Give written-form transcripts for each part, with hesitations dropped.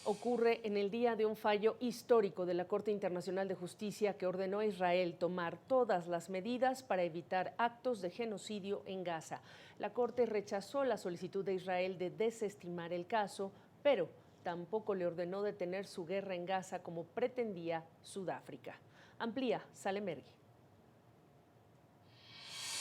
Ocurre en el día de un fallo histórico de la Corte Internacional de Justicia que ordenó a Israel tomar todas las medidas para evitar actos de genocidio en Gaza. La Corte rechazó la solicitud de Israel de desestimar el caso, pero tampoco le ordenó detener su guerra en Gaza como pretendía Sudáfrica. Amplía Salem Ergui.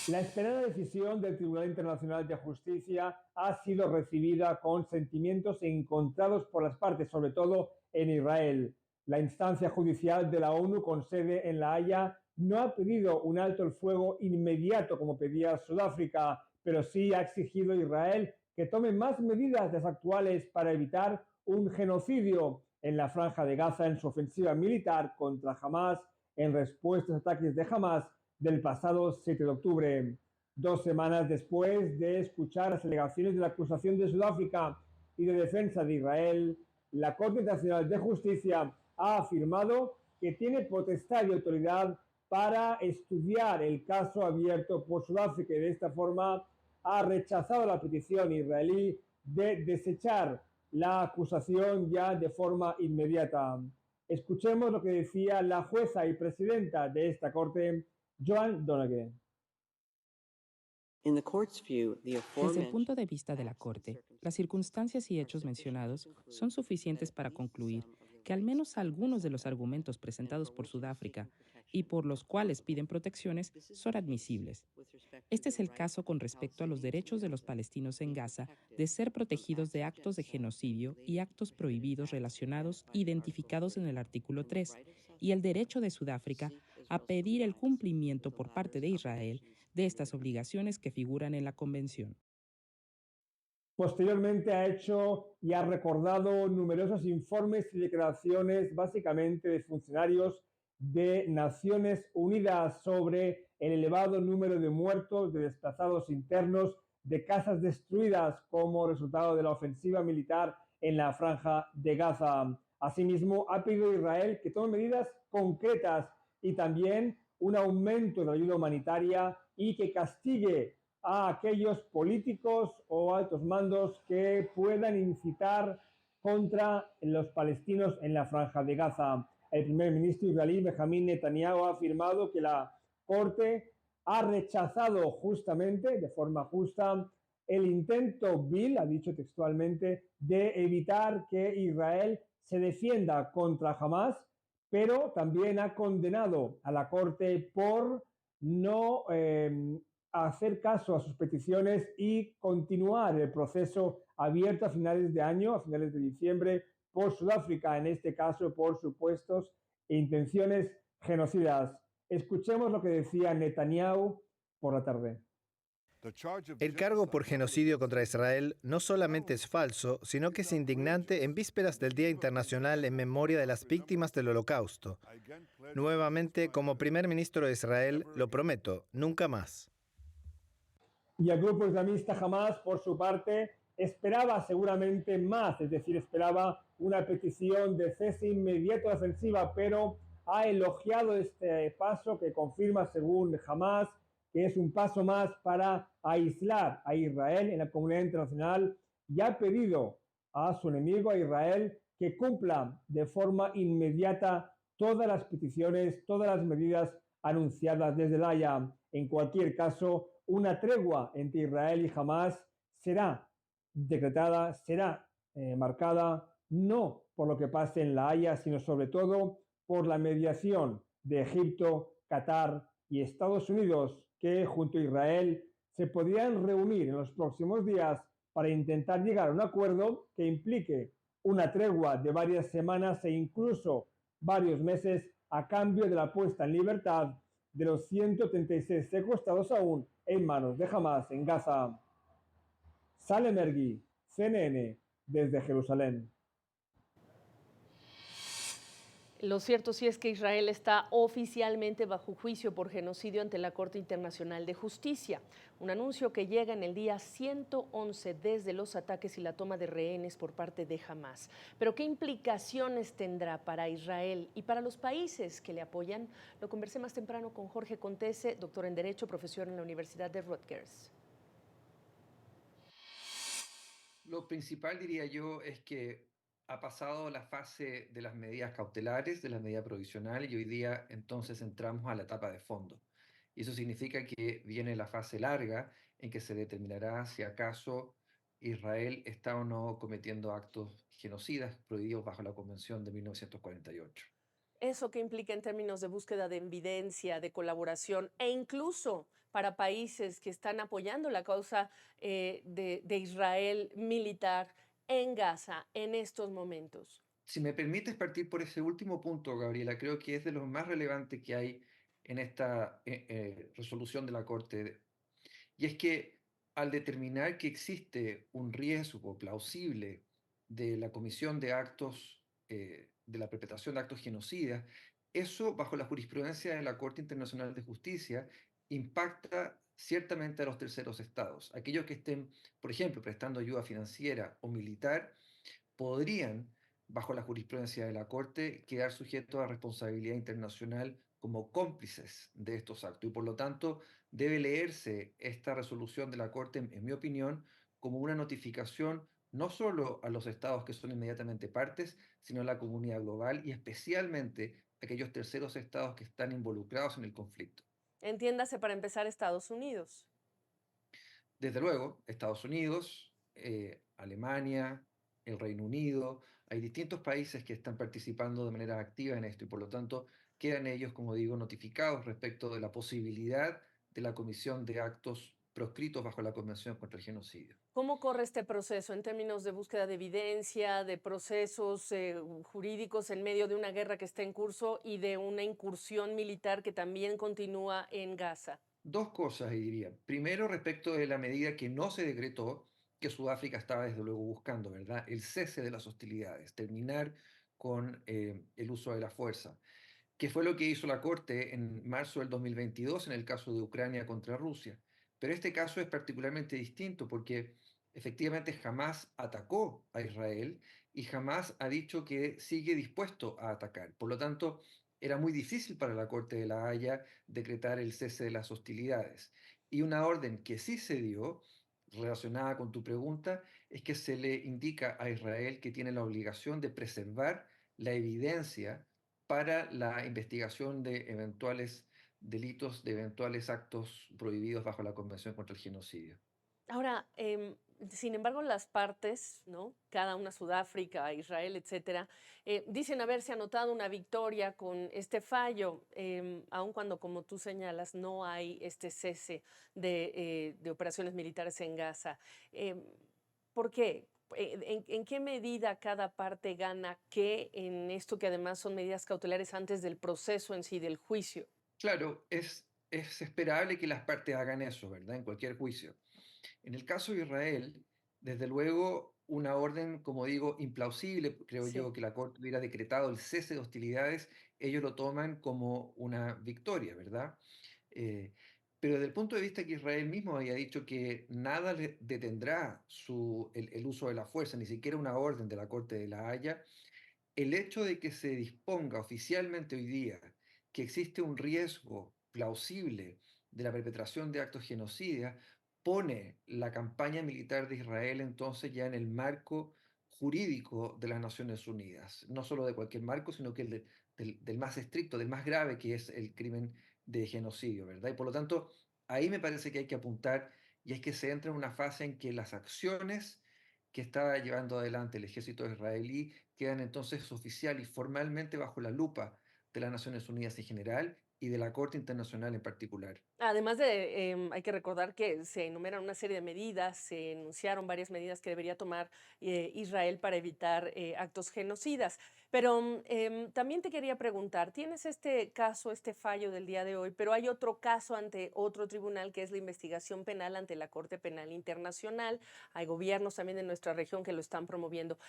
La esperada decisión del Tribunal Internacional de Justicia ha sido recibida con sentimientos encontrados por las partes, sobre todo en Israel. La instancia judicial de la ONU con sede en La Haya no ha pedido un alto el fuego inmediato como pedía Sudáfrica, pero sí ha exigido a Israel que tome más medidas de las actuales para evitar un genocidio en la Franja de Gaza en su ofensiva militar contra Hamás en respuesta a los ataques de Hamás del pasado 7 de octubre, 2 semanas después de escuchar las alegaciones de la acusación de Sudáfrica y de defensa de Israel. La Corte Internacional de Justicia ha afirmado que tiene potestad y autoridad para estudiar el caso abierto por Sudáfrica y de esta forma ha rechazado la petición israelí de desechar la acusación ya de forma inmediata. Escuchemos lo que decía la jueza y presidenta de esta Corte, Joan Donoghue. Desde el punto de vista de la Corte, las circunstancias y hechos mencionados son suficientes para concluir que al menos algunos de los argumentos presentados por Sudáfrica y por los cuales piden protecciones son admisibles. Este es el caso con respecto a los derechos de los palestinos en Gaza de ser protegidos de actos de genocidio y actos prohibidos relacionados identificados en el artículo 3, y el derecho de Sudáfrica a pedir el cumplimiento por parte de Israel de estas obligaciones que figuran en la Convención. Posteriormente ha hecho y ha recordado numerosos informes y declaraciones, básicamente de funcionarios de Naciones Unidas, sobre el elevado número de muertos, de desplazados internos, de casas destruidas como resultado de la ofensiva militar en la Franja de Gaza. Asimismo, ha pedido a Israel que tome medidas concretas y también un aumento de la ayuda humanitaria y que castigue a aquellos políticos o altos mandos que puedan incitar contra los palestinos en la Franja de Gaza. El primer ministro israelí Benjamín Netanyahu ha afirmado que la Corte ha rechazado justamente, de forma justa, el intento vil, ha dicho textualmente, de evitar que Israel se defienda contra Hamás, pero también ha condenado a la Corte por no hacer caso a sus peticiones y continuar el proceso abierto a finales de año, a finales de diciembre, por Sudáfrica, en este caso por supuestos intenciones genocidas. Escuchemos lo que decía Netanyahu por la tarde. El cargo por genocidio contra Israel no solamente es falso, sino que es indignante en vísperas del Día Internacional en memoria de las víctimas del Holocausto. Nuevamente, como primer ministro de Israel, lo prometo, nunca más. Y el grupo islamista Hamás, por su parte, esperaba seguramente más, es decir, esperaba una petición de cese inmediato de ofensiva, pero ha elogiado este paso que confirma, según Hamás, que es un paso más para aislar a Israel en la comunidad internacional y ha pedido a su enemigo, a Israel, que cumpla de forma inmediata todas las peticiones, todas las medidas anunciadas desde La Haya. En cualquier caso, una tregua entre Israel y Hamás será decretada, será marcada no por lo que pase en La Haya, sino sobre todo por la mediación de Egipto, Qatar y Estados Unidos, que junto a Israel se podrían reunir en los próximos días para intentar llegar a un acuerdo que implique una tregua de varias semanas e incluso varios meses a cambio de la puesta en libertad de los 136 secuestrados aún en manos de Hamás en Gaza. Salem Ergui, CNN, desde Jerusalén. Lo cierto sí es que Israel está oficialmente bajo juicio por genocidio ante la Corte Internacional de Justicia, un anuncio que llega en el día 111 desde los ataques y la toma de rehenes por parte de Hamás. Pero ¿qué implicaciones tendrá para Israel y para los países que le apoyan? Lo conversé más temprano con Jorge Contese, doctor en Derecho, profesor en la Universidad de Rutgers. Lo principal, diría yo, es que ha pasado la fase de las medidas cautelares, de la medida provisional, y hoy día entonces entramos a la etapa de fondo. Y eso significa que viene la fase larga en que se determinará si acaso Israel está o no cometiendo actos genocidas prohibidos bajo la Convención de 1948. ¿Eso qué implica en términos de búsqueda de evidencia, de colaboración e incluso para países que están apoyando la causa de Israel militar en Gaza en estos momentos? Si me permites partir por ese último punto, Gabriela, creo que es de lo más relevante que hay en esta resolución de la Corte. Y es que al determinar que existe un riesgo plausible de la comisión de actos, de la perpetración de actos genocidas, eso bajo la jurisprudencia de la Corte Internacional de Justicia impacta ciertamente a los terceros estados. Aquellos que estén, por ejemplo, prestando ayuda financiera o militar, podrían, bajo la jurisprudencia de la Corte, quedar sujetos a responsabilidad internacional como cómplices de estos actos. Y por lo tanto, debe leerse esta resolución de la Corte, en mi opinión, como una notificación no solo a los estados que son inmediatamente partes, sino a la comunidad global y especialmente a aquellos terceros estados que están involucrados en el conflicto. Entiéndase para empezar Estados Unidos. Desde luego, Estados Unidos, Alemania, el Reino Unido, hay distintos países que están participando de manera activa en esto y por lo tanto quedan ellos, como digo, notificados respecto de la posibilidad de la comisión de actos proscritos bajo la Convención contra el Genocidio. ¿Cómo corre este proceso en términos de búsqueda de evidencia, de procesos jurídicos en medio de una guerra que está en curso y de una incursión militar que también continúa en Gaza? Dos cosas, diría. Primero, respecto de la medida que no se decretó, que Sudáfrica estaba desde luego buscando, ¿verdad? El cese de las hostilidades, terminar con el uso de la fuerza, que fue lo que hizo la Corte en marzo del 2022 en el caso de Ucrania contra Rusia. Pero este caso es particularmente distinto porque efectivamente jamás atacó a Israel y jamás ha dicho que sigue dispuesto a atacar. Por lo tanto, era muy difícil para la Corte de La Haya decretar el cese de las hostilidades. Y una orden que sí se dio, relacionada con tu pregunta, es que se le indica a Israel que tiene la obligación de preservar la evidencia para la investigación de eventuales delitos, de eventuales actos prohibidos bajo la Convención contra el Genocidio. Ahora, sin embargo, las partes, ¿no? Cada una, Sudáfrica, Israel, etcétera, dicen haberse anotado una victoria con este fallo, aun cuando, como tú señalas, no hay este cese de operaciones militares en Gaza. Em, ¿Por qué? ¿En qué medida cada parte gana qué en esto que además son medidas cautelares antes del proceso en sí, del juicio? Claro, es esperable que las partes hagan eso, ¿verdad? En cualquier juicio. En el caso de Israel, desde luego, una orden, como digo, implausible, creo yo, Sí. que la Corte hubiera decretado el cese de hostilidades, ellos lo toman como una victoria, ¿verdad? Eh, pero desde el punto de vista que Israel mismo había dicho que nada le detendrá el uso de la fuerza, ni siquiera una orden de la Corte de La Haya, el hecho de que se disponga oficialmente hoy día que existe un riesgo plausible de la perpetración de actos genocidas pone la campaña militar de Israel entonces ya en el marco jurídico de las Naciones Unidas, no solo de cualquier marco, sino que del más estricto, del más grave, que es el crimen de genocidio, ¿verdad? Y por lo tanto, ahí me parece que hay que apuntar y es que se entra en una fase en que las acciones que está llevando adelante el ejército israelí quedan entonces oficial y formalmente bajo la lupa de las Naciones Unidas en general y de la Corte Internacional en particular. Además de, hay que recordar que se enumeran una serie de medidas, se enunciaron varias medidas que debería tomar Israel para evitar actos genocidas. Pero también te quería preguntar, tienes este caso, este fallo del día de hoy, pero hay otro caso ante otro tribunal que es la investigación penal ante la Corte Penal Internacional. Hay gobiernos también de nuestra región que lo están promoviendo.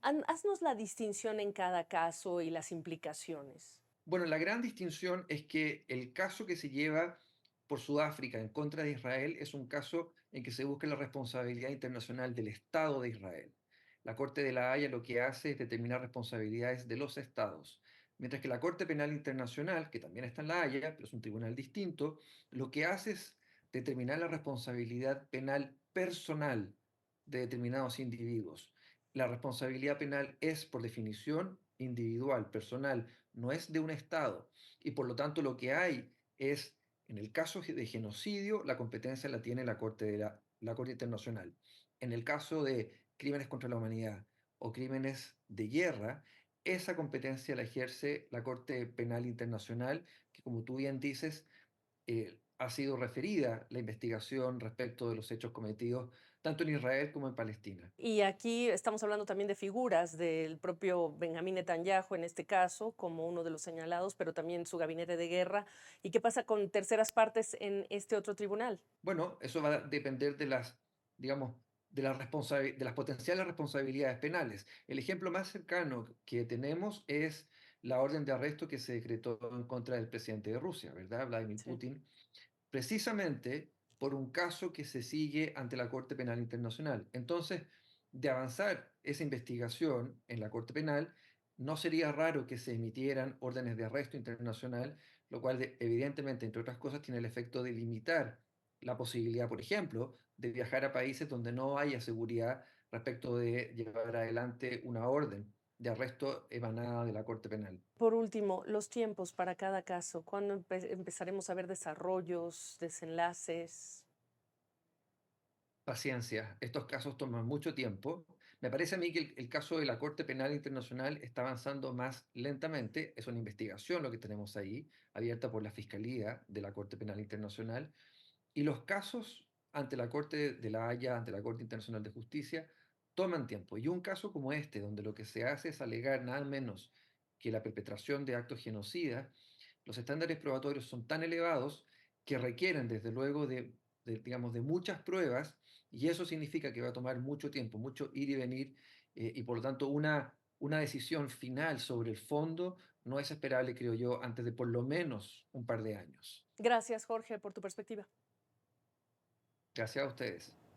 Haznos la distinción en cada caso y las implicaciones. Bueno, la gran distinción es que el caso que se lleva por Sudáfrica en contra de Israel es un caso en que se busca la responsabilidad internacional del Estado de Israel. La Corte de la Haya lo que hace es determinar responsabilidades de los estados, mientras que la Corte Penal Internacional, que también está en la Haya, pero es un tribunal distinto, lo que hace es determinar la responsabilidad penal personal de determinados individuos. la responsabilidad penal es, por definición, individual, personal, no es de un Estado. Y por lo tanto lo que hay es, en el caso de genocidio, la competencia la tiene la Corte, la Corte Internacional. En el caso de crímenes contra la humanidad o crímenes de guerra, esa competencia la ejerce la Corte Penal Internacional, que como tú bien dices, ha sido referida la investigación respecto de los hechos cometidos tanto en Israel como en Palestina. Y aquí estamos hablando también de figuras del propio Benjamín Netanyahu, en este caso, como uno de los señalados, pero también su gabinete de guerra. ¿Y qué pasa con terceras partes en este otro tribunal? Bueno, eso va a depender de las, digamos, de las potenciales responsabilidades penales. El ejemplo más cercano que tenemos es la orden de arresto que se decretó en contra del presidente de Rusia, ¿verdad? Vladimir Sí. Putin, precisamente por un caso que se sigue ante la Corte Penal Internacional. Entonces, de avanzar esa investigación en la Corte Penal, no sería raro que se emitieran órdenes de arresto internacional, lo cual evidentemente, entre otras cosas, tiene el efecto de limitar la posibilidad, por ejemplo, de viajar a países donde no haya seguridad respecto de llevar adelante una orden de arresto emanada de la Corte Penal. Por último, los tiempos para cada caso. ¿Cuándo empezaremos a ver desarrollos, desenlaces? Paciencia, estos casos toman mucho tiempo. Me parece a mí que el caso de la Corte Penal Internacional está avanzando más lentamente. Es una investigación lo que tenemos ahí, abierta por la Fiscalía de la Corte Penal Internacional. Y los casos ante la Corte de la Haya, ante la Corte Internacional de Justicia, toman tiempo. Y un caso como este, donde lo que se hace es alegar nada menos que la perpetración de actos genocidas, los estándares probatorios son tan elevados que requieren, desde luego, digamos, de muchas pruebas, y eso significa que va a tomar mucho tiempo, mucho ir y venir, y por lo tanto una decisión final sobre el fondo no es esperable, creo yo, antes de por lo menos un par de años. Gracias, Jorge, por tu perspectiva. Gracias a ustedes.